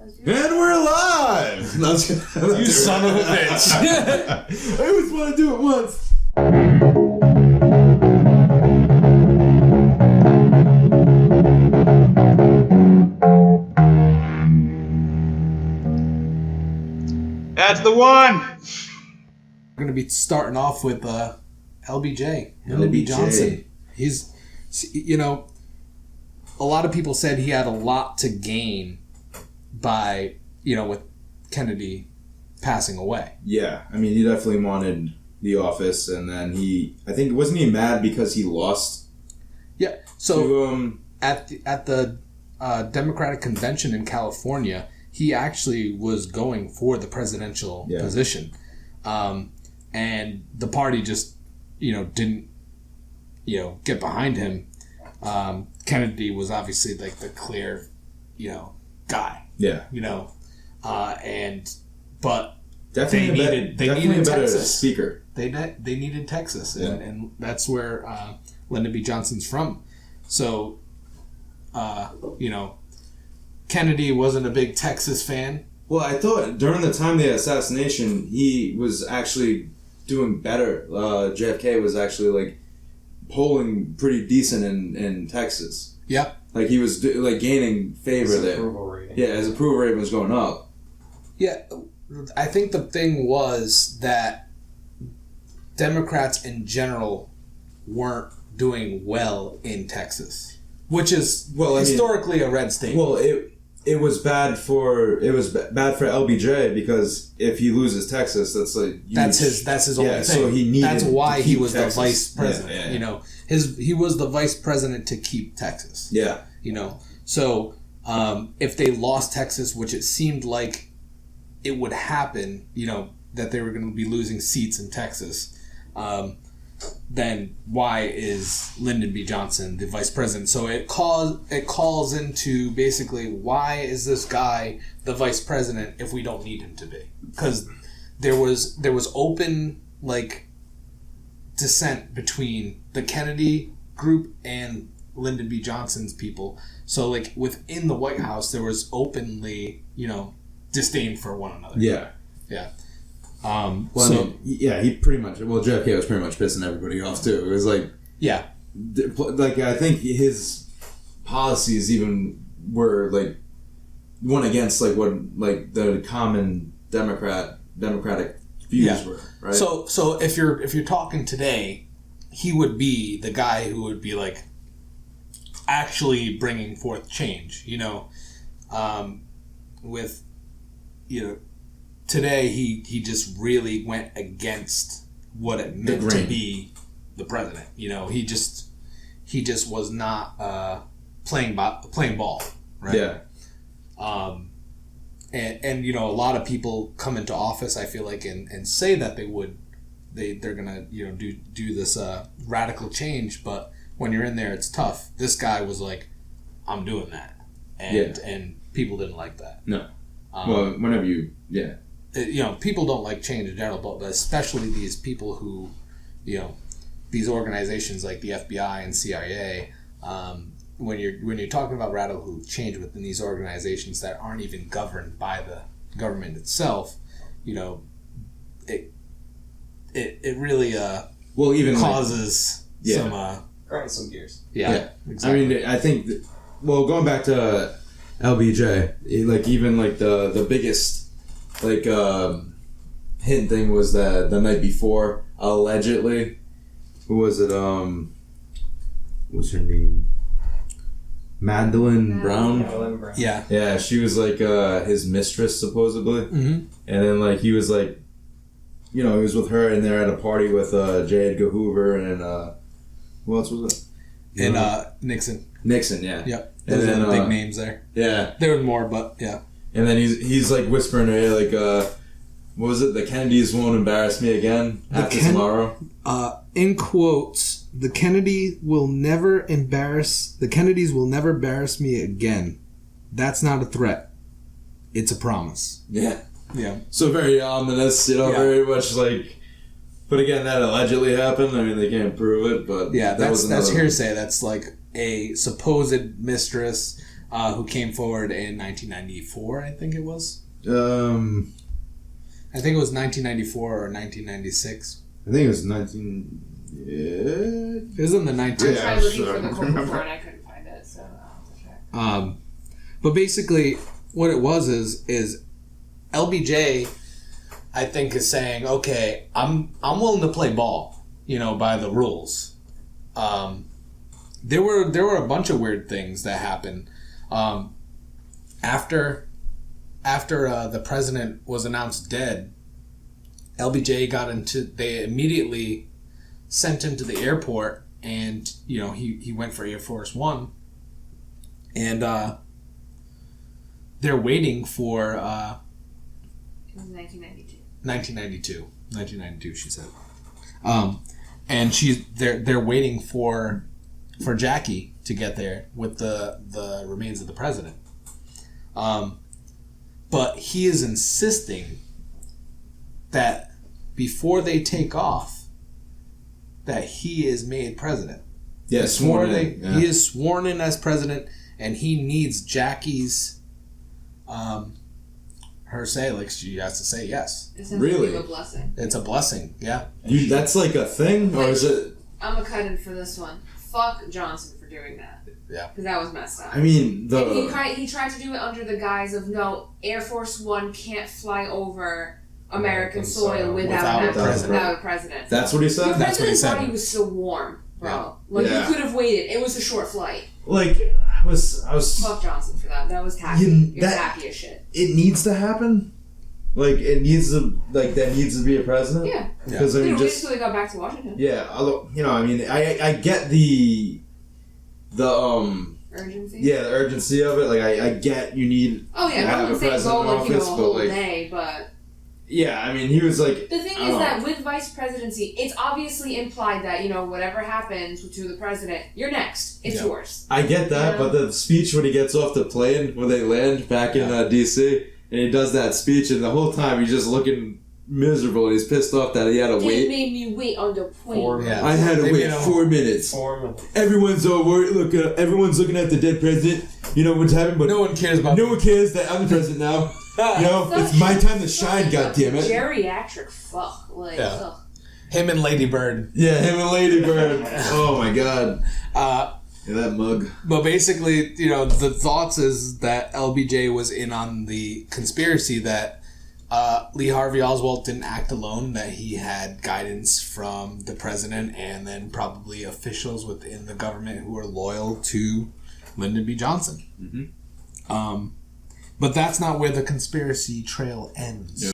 And we're live! You son of a bitch. I always want to do it once. That's the one! We're going to be starting off with LBJ. Lyndon Johnson. He's, a lot of people said he had a lot to gain by, with Kennedy passing away. Yeah, I mean, he definitely wanted the office, and then wasn't he mad because he lost? Yeah, so at the Democratic Convention in California, he actually was going for the presidential position. And the party just, didn't, get behind him. Kennedy was obviously like the clear, guy. Yeah. But definitely they needed a better Texas. speaker. They needed Texas, and that's where Lyndon B. Johnson's from. So, Kennedy wasn't a big Texas fan. Well, I thought during the time of the assassination, he was actually doing better. JFK was actually polling pretty decent in Texas. Yep. He was gaining favor there. Approval rating. Yeah, his approval rating was going up. Yeah, I think the thing was that Democrats in general weren't doing well in Texas, which is historically a red state. Well, it was bad for LBJ because if he loses Texas, that's that's his only thing. So he needed. That's why he was Texas. the vice president. Yeah. He was the vice president to keep Texas. Yeah. So if they lost Texas, which it seemed like it would happen, that they were going to be losing seats in Texas, then why is Lyndon B. Johnson the vice president? So it calls into basically, why is this guy the vice president if we don't need him to be? Because there was open dissent between the Kennedy group and Lyndon B. Johnson's people. So within the White House, there was openly disdain for one another. Yeah. Yeah. He pretty much. Well, JFK was pretty much pissing everybody off too. It was I think his policies even were went against what the common democratic views were. Right. So if you're talking today, he would be the guy who would be actually bringing forth change. Today, he just really went against what it meant to be the president. He just was not playing ball, right? Yeah. And a lot of people come into office, I feel and say that they're gonna do this radical change, but when you're in there, it's tough. This guy was I'm doing that, and people didn't like that. No. Well, whenever people don't like change in general, but especially these people who, these organizations like the FBI and CIA, when you're talking about radical change within these organizations that aren't even governed by the government itself, it really causes some grinds some gears. Yeah, exactly. I mean, I think going back to LBJ, even the biggest hint thing was that the night before, allegedly, who was it? What's her name? Madeleine Brown. Yeah. Yeah, she was his mistress supposedly, and then he was he was with her and they're at a party with J. Edgar Hoover and who else was it? And Nixon. Nixon, yeah. Yep. Those are the big names there. Yeah. There were more, but yeah. And then he's whispering to her what was it? The Kennedys won't embarrass me again after tomorrow. In quotes, the Kennedys will never embarrass me again. That's not a threat. It's a promise. Yeah. Yeah. So very ominous, very much but again, that allegedly happened. I mean, they can't prove it, but that's hearsay. That's a supposed mistress who came forward in 1994, I think it was. I think it was 1994 or 1996. I think it was 19... Yeah. It was in the 19... I tried looking for the quote before and I couldn't find it, so I'll have to check. But basically, what it was is LBJ, I think, is saying, okay, I'm willing to play ball, by the rules. There were a bunch of weird things that happened. After the president was announced dead, LBJ they immediately sent him to the airport, and he went for Air Force One, and they're waiting for It was 1992. 1992, she said. And they're waiting for Jackie to get there with the remains of the president. But he is insisting that before they take off, that he is made president. Yeah, sworn in. He is sworn in as president, and he needs Jackie's, her say, like she has to say yes. It's Really? a blessing. It's a blessing, yeah. That's like a thing? Or is it... I'm a cut in for this one. Fuck Johnson for doing that. Yeah. Because that was messed up. I mean, And he tried to do it under the guise of, no, Air Force One can't fly over American soil without a president. That's what he said? The That's what he president's said. body was still warm, bro. Yeah. Like, Yeah. you could have waited. It was a short flight. Like, I was... Fuck Johnson for that. That was tacky. You're tacky as shit. It needs to happen? Like, it needs to... Like, that needs to be a president? Yeah. Because, I They mean, waited just... until they got back to Washington. Yeah, although, I mean, I get the Urgency? yeah, the urgency of it. Like, I get you need Oh, yeah. to No have a one's saying president go, in like, office, a but, whole like, day, but... yeah, I mean, he was like... The thing is that with vice presidency, it's obviously implied that, whatever happens to the president, you're next. It's yours. I get that, but the speech when he gets off the plane, when they land back in D.C., and he does that speech, and the whole time he's just looking miserable, and he's pissed off that he had to They wait. made me wait on the plane. Yeah. I had to They wait made 4 minutes. Everyone's everyone's looking at the dead president. You know what's happening, but No one cares about no one cares that I'm the president now. It's my time to shine, goddammit. Geriatric fuck. Like, Yeah. ugh. him and Lady Bird. Yeah, him and Lady Bird. Oh my god. Yeah, that mug. But basically, the thoughts is that LBJ was in on the conspiracy, that Lee Harvey Oswald didn't act alone, that he had guidance from the president and then probably officials within the government who were loyal to Lyndon B. Johnson. Mm-hmm. But that's not where the conspiracy trail ends. Yep.